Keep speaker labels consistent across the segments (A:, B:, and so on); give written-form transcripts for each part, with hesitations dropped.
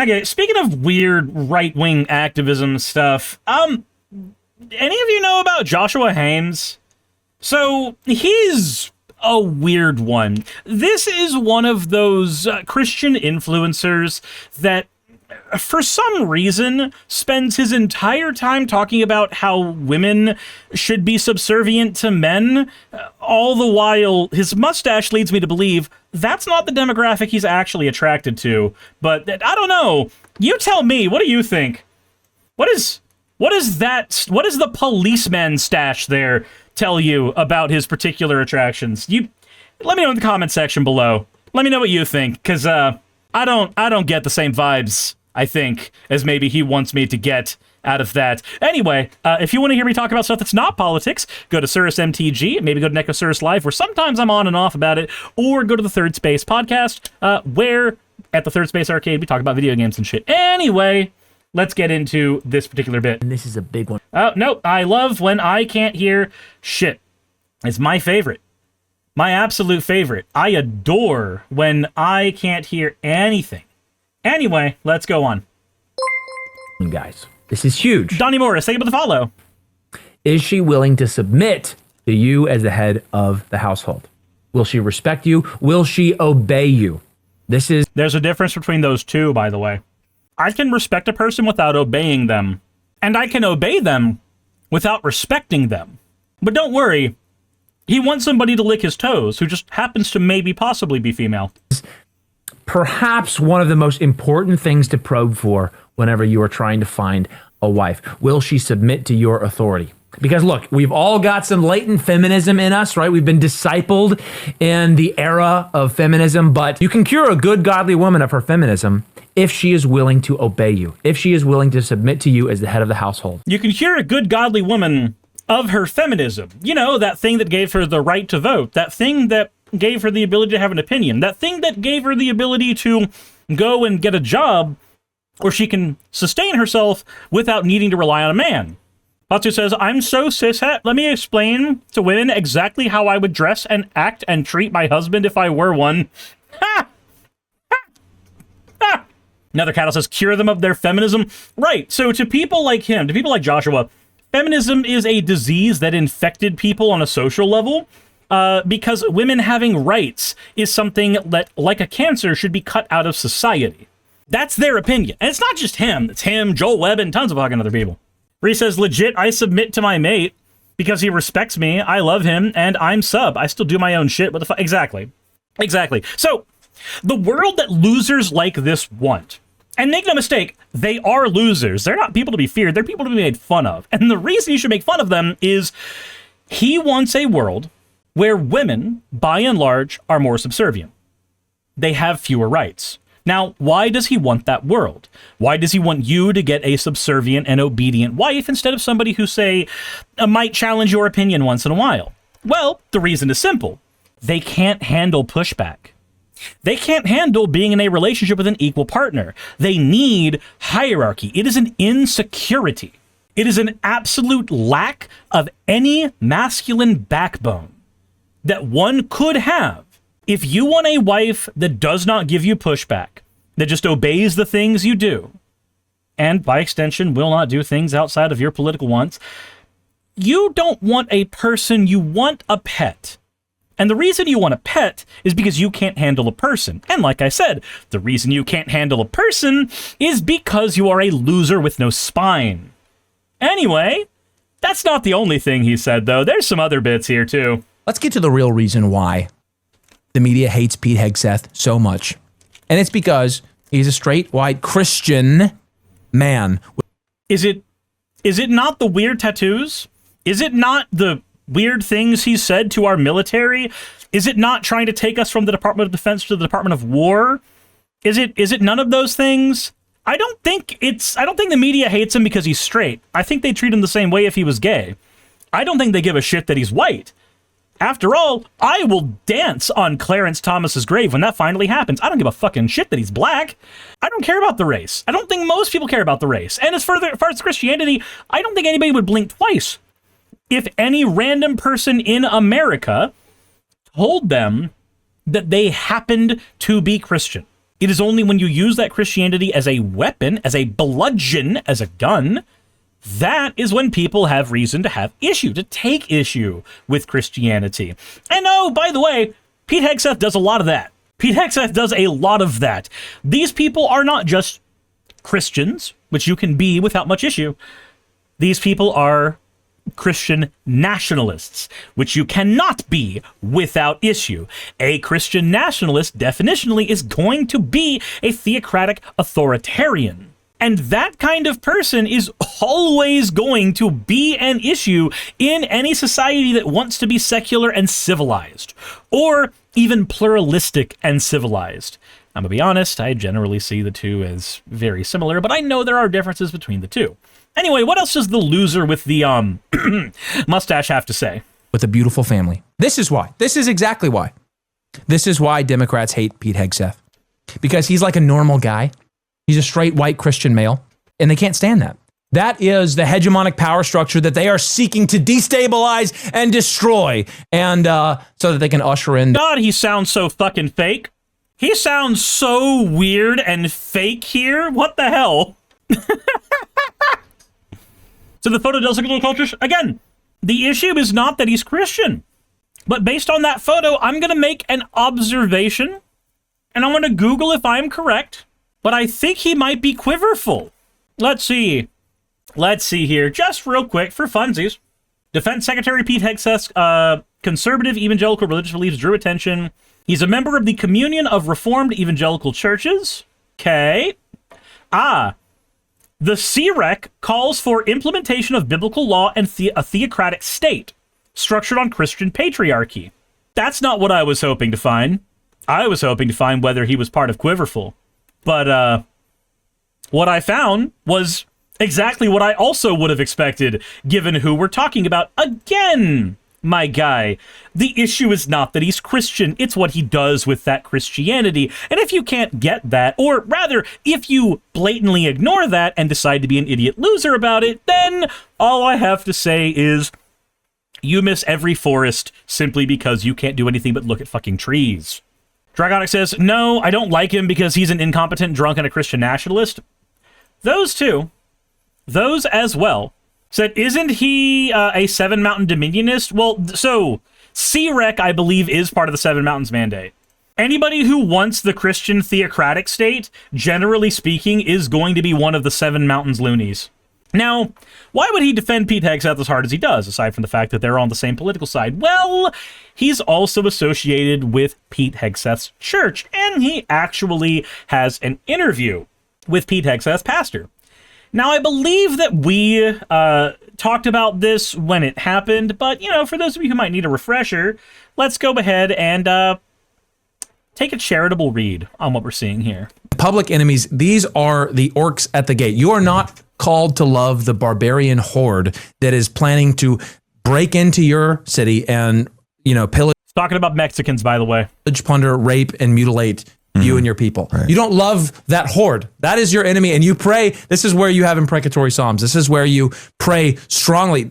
A: Okay, speaking of weird right-wing activism stuff, any of you know about Joshua Haymes? So, he's a weird one. This is one of those Christian influencers that, for some reason, spends his entire time talking about how women should be subservient to men, all the while his mustache leads me to believe that's not the demographic he's actually attracted to. But I don't know. You tell me. What do you think? What is the policeman stash there tell you about his particular attractions? Let me know in the comment section below. Let me know what you think, because I don't get the same vibes, I think, as maybe he wants me to get out of that. Anyway, if you want to hear me talk about stuff that's not politics, go to Suris MTG, maybe go to Neko Suris Live, where sometimes I'm on and off about it, or go to the Third Space podcast, where at the Third Space Arcade we talk about video games and shit. Anyway, let's get into this particular bit.
B: And this is a big one.
A: Oh, no, I love when I can't hear shit. It's my favorite. My absolute favorite. I adore when I can't hear anything. Anyway, let's go on.
B: Guys, this is huge.
A: Donnie Morris, thank you for the follow.
B: Is she willing to submit to you as the head of the household? Will she respect you? Will she obey you? There's
A: a difference between those two, by the way. I can respect a person without obeying them, and I can obey them without respecting them. But don't worry, he wants somebody to lick his toes who just happens to maybe possibly be female.
B: Perhaps one of the most important things to probe for whenever you are trying to find a wife. Will she submit to your authority? Because look, we've all got some latent feminism in us, right? We've been discipled in the era of feminism, but you can cure a good, godly woman of her feminism if she is willing to obey you, if she is willing to submit to you as the head of the household.
A: You can cure a good, godly woman of her feminism. You know, that thing that gave her the right to vote, that thing that gave her the ability to have an opinion, that thing that gave her the ability to go and get a job where she can sustain herself without needing to rely on a man. Batsu says, I'm so cishet, let me explain to women exactly how I would dress and act and treat my husband if I were one. Ha! Ha! Ha! Another cattle says, cure them of their feminism. Right, so to people like him, to people like Joshua, feminism is a disease that infected people on a social level, because women having rights is something that, like a cancer, should be cut out of society. That's their opinion. And it's not just him. It's him, Joel Webb, and tons of fucking other people. Ree says, legit, I submit to my mate because he respects me, I love him, and I'm sub. I still do my own shit. What the fuck? Exactly. Exactly. So, the world that losers like this want, and make no mistake, they are losers. They're not people to be feared. They're people to be made fun of. And the reason you should make fun of them is he wants a world where women, by and large, are more subservient. They have fewer rights. Now, why does he want that world? Why does he want you to get a subservient and obedient wife instead of somebody who, say, might challenge your opinion once in a while? Well, the reason is simple. They can't handle pushback. They can't handle being in a relationship with an equal partner. They need hierarchy. It is an insecurity. It is an absolute lack of any masculine backbone that one could have. If you want a wife that does not give you pushback, that just obeys the things you do, and by extension will not do things outside of your political wants, you don't want a person, you want a pet. And the reason you want a pet is because you can't handle a person. And like I said, the reason you can't handle a person is because you are a loser with no spine. Anyway, that's not the only thing he said, though. There's some other bits here, too.
C: Let's get to the real reason why the media hates Pete Hegseth so much. And it's because he's a straight, white, Christian man.
A: Is it not the weird tattoos? Is it not the weird things he said to our military? Is it not trying to take us from the Department of Defense to the Department of War? Is it none of those things? I don't think the media hates him because he's straight. I think they treat him the same way if he was gay. I don't think they give a shit that he's white. After all, I will dance on Clarence Thomas's grave when that finally happens. I don't give a fucking shit that he's black. I don't care about the race. I don't think most people care about the race. And as far as Christianity, I don't think anybody would blink twice if any random person in America told them that they happened to be Christian. It is only when you use that Christianity as a weapon, as a bludgeon, as a gun, that is when people have reason to have issue, to take issue with Christianity. And oh, by the way, Pete Hegseth does a lot of that. Pete Hegseth does a lot of that. These people are not just Christians, which you can be without much issue. These people are Christian nationalists, which you cannot be without issue. A Christian nationalist definitionally is going to be a theocratic authoritarian. And that kind of person is always going to be an issue in any society that wants to be secular and civilized, or even pluralistic and civilized. I'm gonna be honest, I generally see the two as very similar, but I know there are differences between the two. Anyway, what else does the loser with the mustache have to say?
C: With a beautiful family. This is why. This is exactly why. This is why Democrats hate Pete Hegseth. Because he's like a normal guy. He's a straight white Christian male, and they can't stand that. That is the hegemonic power structure that they are seeking to destabilize and destroy, and so that they can usher in.
A: God, he sounds so fucking fake. He sounds so weird and fake here. What the hell? So the photo does look a little cultish. Again, the issue is not that he's Christian, but based on that photo, I'm going to make an observation, and I'm going to Google if I'm correct. But I think he might be quiverful. Let's see. Let's see here. Just real quick, for funsies. Defense Secretary Pete Hegseth's conservative evangelical religious beliefs drew attention. He's a member of the Communion of Reformed Evangelical Churches. Okay. The CREC calls for implementation of biblical law and a theocratic state, structured on Christian patriarchy. That's not what I was hoping to find. I was hoping to find whether he was part of quiverful. But what I found was exactly what I also would have expected, given who we're talking about. Again, my guy, the issue is not that he's Christian, it's what he does with that Christianity. And if you can't get that, or rather, if you blatantly ignore that and decide to be an idiot loser about it, then all I have to say is you miss every forest simply because you can't do anything but look at fucking trees. Dragonic says, no, I don't like him because he's an incompetent drunk and a Christian nationalist. Those two, those as well, said, isn't he a Seven Mountain Dominionist? Well, so CREC, I believe, is part of the Seven Mountains mandate. Anybody who wants the Christian theocratic state, generally speaking, is going to be one of the Seven Mountains loonies. Now, why would he defend Pete Hegseth as hard as he does, aside from the fact that they're on the same political side? Well, he's also associated with Pete Hegseth's church, and he actually has an interview with Pete Hegseth's pastor. Now, I believe that we talked about this when it happened, but, you know, for those of you who might need a refresher, let's go ahead and take a charitable read on what we're seeing here.
C: Public enemies, these are the orcs at the gate. You are not called to love the barbarian horde that is planning to break into your city and, you know, pillage,
A: Talking about Mexicans, by the way.
C: plunder, rape, and mutilate you and your people. Right. You don't love that horde. That is your enemy, and you pray. This is where you have imprecatory psalms. This is where you pray strongly.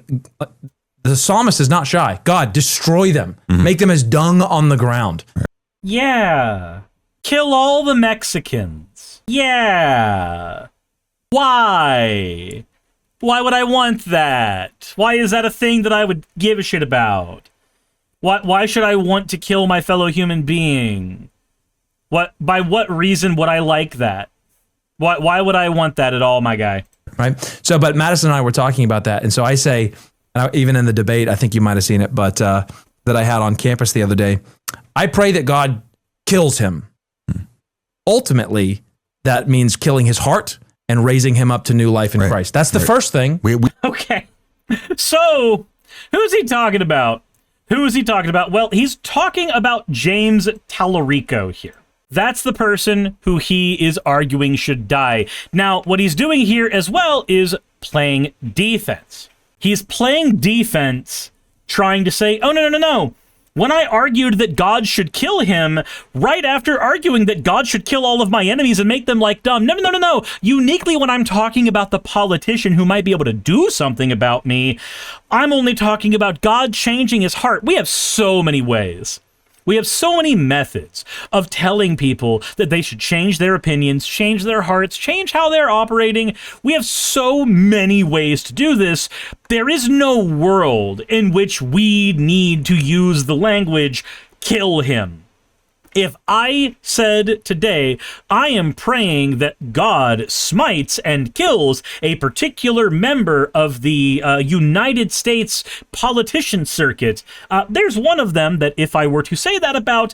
C: The psalmist is not shy. God, destroy them. Make them as dung on the ground.
A: Yeah. Kill all the Mexicans. Yeah. Why? Why would I want that? Why is that a thing that I would give a shit about? Why should I want to kill my fellow human being? By what reason would I like that? Why would I want that at all, my guy?
C: Right. So, but Madison and I were talking about that, and so I say, even in the debate, I think you might have seen it, but that I had on campus the other day, I pray that God kills him. Ultimately, that means killing his heart and raising him up to new life in Christ. That's the first thing.
A: Okay. So, who's he talking about? Who is he talking about? Well, he's talking about James Tallarico here. That's the person who he is arguing should die. Now, what he's doing here as well is playing defense. He's playing defense, trying to say, oh, no. When I argued that God should kill him, right after arguing that God should kill all of my enemies and make them like dumb. No. Uniquely, when I'm talking about the politician who might be able to do something about me, I'm only talking about God changing his heart. We have so many ways We have so many methods of telling people that they should change their opinions, change their hearts, change how they're operating. We have so many ways to do this. There is no world in which we need to use the language, kill him. If I said today, I am praying that God smites and kills a particular member of the United States politician circuit, there's one of them that if I were to say that about,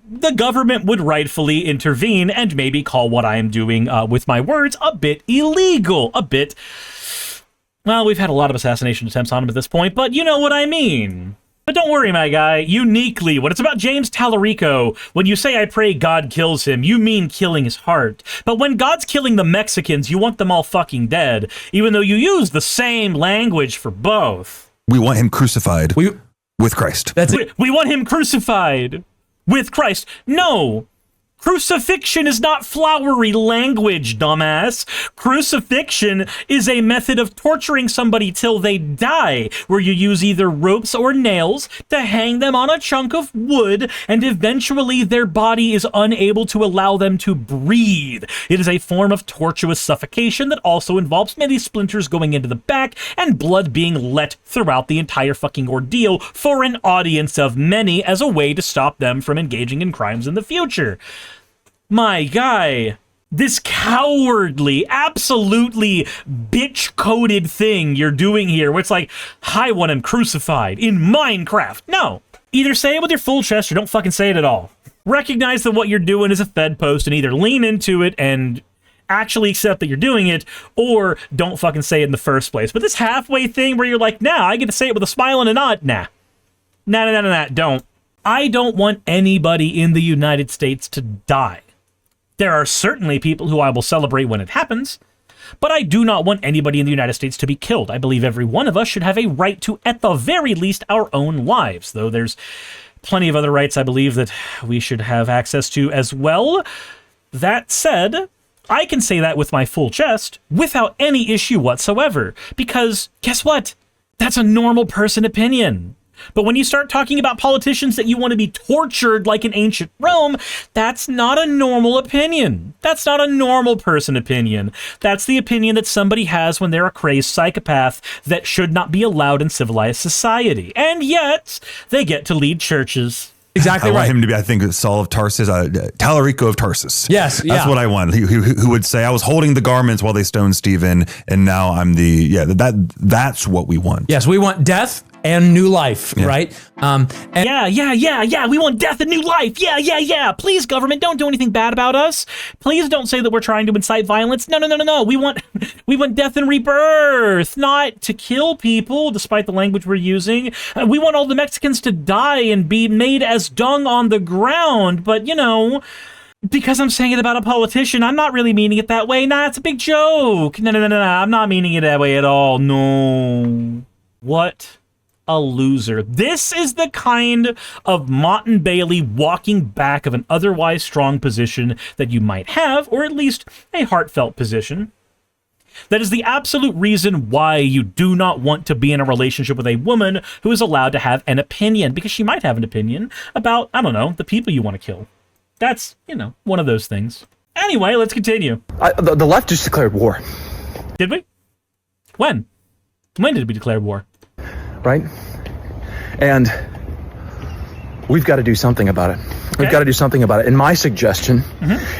A: the government would rightfully intervene and maybe call what I am doing with my words a bit illegal, a bit... Well, we've had a lot of assassination attempts on him at this point, but you know what I mean. But don't worry, my guy, uniquely, when it's about James Tallarico, when you say I pray God kills him, you mean killing his heart. But when God's killing the Mexicans, you want them all fucking dead, even though you use the same language for both.
D: We want him crucified with Christ.
C: That's it.
A: We want him crucified with Christ. No. Crucifixion is not flowery language, dumbass. Crucifixion is a method of torturing somebody till they die, where you use either ropes or nails to hang them on a chunk of wood, and eventually their body is unable to allow them to breathe. It is a form of tortuous suffocation that also involves many splinters going into the back and blood being let throughout the entire fucking ordeal for an audience of many as a way to stop them from engaging in crimes in the future. My guy, this cowardly, absolutely bitch-coded thing you're doing here, where it's like, I want him crucified in Minecraft. No. Either say it with your full chest or don't fucking say it at all. Recognize that what you're doing is a Fed post and either lean into it and actually accept that you're doing it, or don't fucking say it in the first place. But this halfway thing where you're like, nah, I get to say it with a smile and a nod, nah. Nah, don't. I don't want anybody in the United States to die. There are certainly people who I will celebrate when it happens, but I do not want anybody in the United States to be killed. I believe every one of us should have a right to, at the very least, our own lives, though there's plenty of other rights I believe that we should have access to as well. That said, I can say that with my full chest without any issue whatsoever, because guess what? That's a normal person opinion. But when you start talking about politicians that you want to be tortured like in ancient Rome, that's not a normal opinion. That's not a normal person opinion. That's the opinion that somebody has when they're a crazed psychopath that should not be allowed in civilized society. And yet, they get to lead churches.
C: Exactly
D: I
C: right.
D: want him to be, I think, Saul of Tarsus, Tallarico of Tarsus.
C: Yes,
D: That's
C: yeah.
D: what I want. Who would say, I was holding the garments while they stoned Stephen, and now I'm that's what we want.
C: Yes, we want death and new life, right? And
A: Yeah. We want death and new life. Yeah. Please, government, don't do anything bad about us. Please don't say that we're trying to incite violence. No. We want death and rebirth, not to kill people, despite the language we're using. We want all the Mexicans to die and be made as dung on the ground. But, you know, because I'm saying it about a politician, I'm not really meaning it that way. Nah, it's a big joke. No. I'm not meaning it that way at all. No. What a loser. This is the kind of Mott and Bailey walking back of an otherwise strong position that you might have, or at least a heartfelt position. That is the absolute reason why you do not want to be in a relationship with a woman who is allowed to have an opinion, because she might have an opinion about, I don't know, the people you want to kill. That's, you know, one of those things. Anyway, let's continue.
E: The left just declared war.
A: Did we? When? When did we declare war?
E: Right? And we've got to do something about it. We've got to do something about it. And my suggestion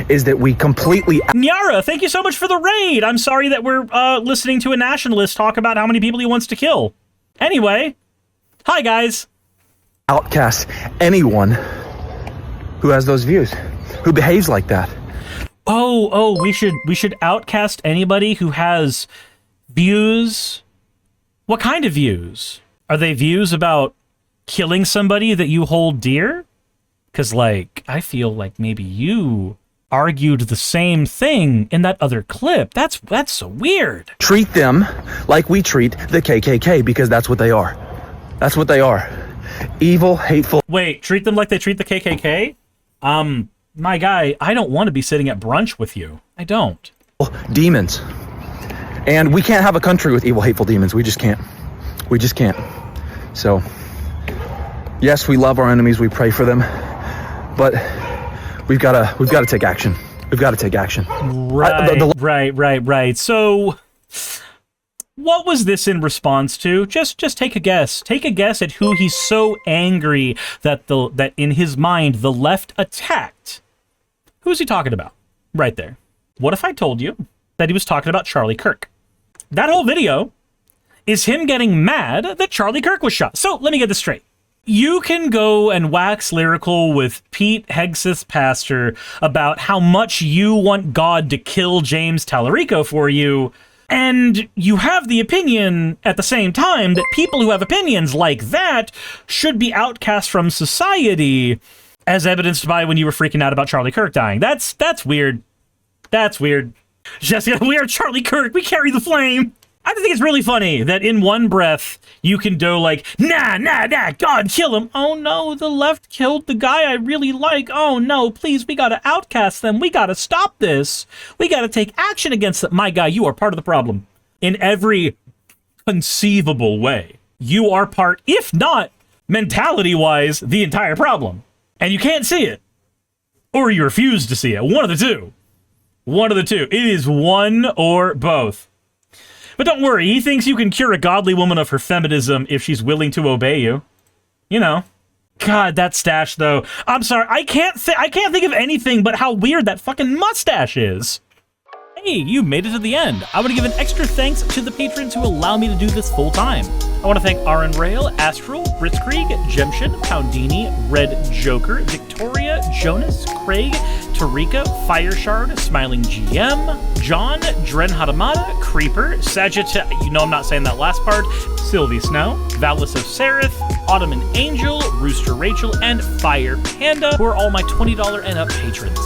E: is that we completely...
A: Nyara, thank you so much for the raid. I'm sorry that we're listening to a nationalist talk about how many people he wants to kill. Anyway, hi guys.
E: outcast anyone who has those views, who behaves like that.
A: Oh, we should outcast anybody who has views. What kind of views? Are they views about killing somebody that you hold dear? Because, like, I feel like maybe you argued the same thing in that other clip. That's so weird.
E: Treat them like we treat the KKK, because that's what they are. That's what they are. Evil, hateful.
A: Wait, treat them like they treat the KKK? My guy, I don't want to be sitting at brunch with you. I don't.
E: Demons. And we can't have a country with evil, hateful demons. We just can't. We just can't. So, yes, we love our enemies. We pray for them. but we've got to take action. We've got to take action.
A: Right. So, what was this in response to? Just take a guess. Take a guess at who he's so angry that in his mind the left attacked. Who's he talking about? Right there. What if I told you that he was talking about Charlie Kirk? That whole video is him getting mad that Charlie Kirk was shot. So let me get this straight. You can go and wax lyrical with Pete Hegseth's pastor about how much you want God to kill James Tallarico for you, and you have the opinion at the same time that people who have opinions like that should be outcast from society, as evidenced by when you were freaking out about Charlie Kirk dying. That's weird. That's weird. Jessica, we are Charlie Kirk. We carry the flame. I think it's really funny that in one breath you can go like, nah, God, kill him. Oh no, the left killed the guy I really like. Oh no, please, we gotta outcast them. We gotta stop this. We gotta take action against them. My guy, you are part of the problem. In every conceivable way. You are part, if not mentality-wise, the entire problem. And you can't see it. Or you refuse to see it. One of the two. One of the two. It is one or both. But don't worry, he thinks you can cure a godly woman of her feminism if she's willing to obey you. You know. God, that stash, though. I'm sorry, I can't think of anything but how weird that fucking mustache is. Hey, you made it to the end. I want to give an extra thanks to the patrons who allow me to do this full time. I want to thank Aaron Rail, Astral, Blitzkrieg, Jemshin, Poundini, Red Joker, Victoria, Jonas, Craig, Tarika, Fireshard, Smiling GM, John, Dren Hadamada, Creeper, Sagitta, you know I'm not saying that last part, Sylvie Snow, Valis of Seraph, Ottoman Angel, Rooster Rachel, and Fire Panda, who are all my $20 and up patrons.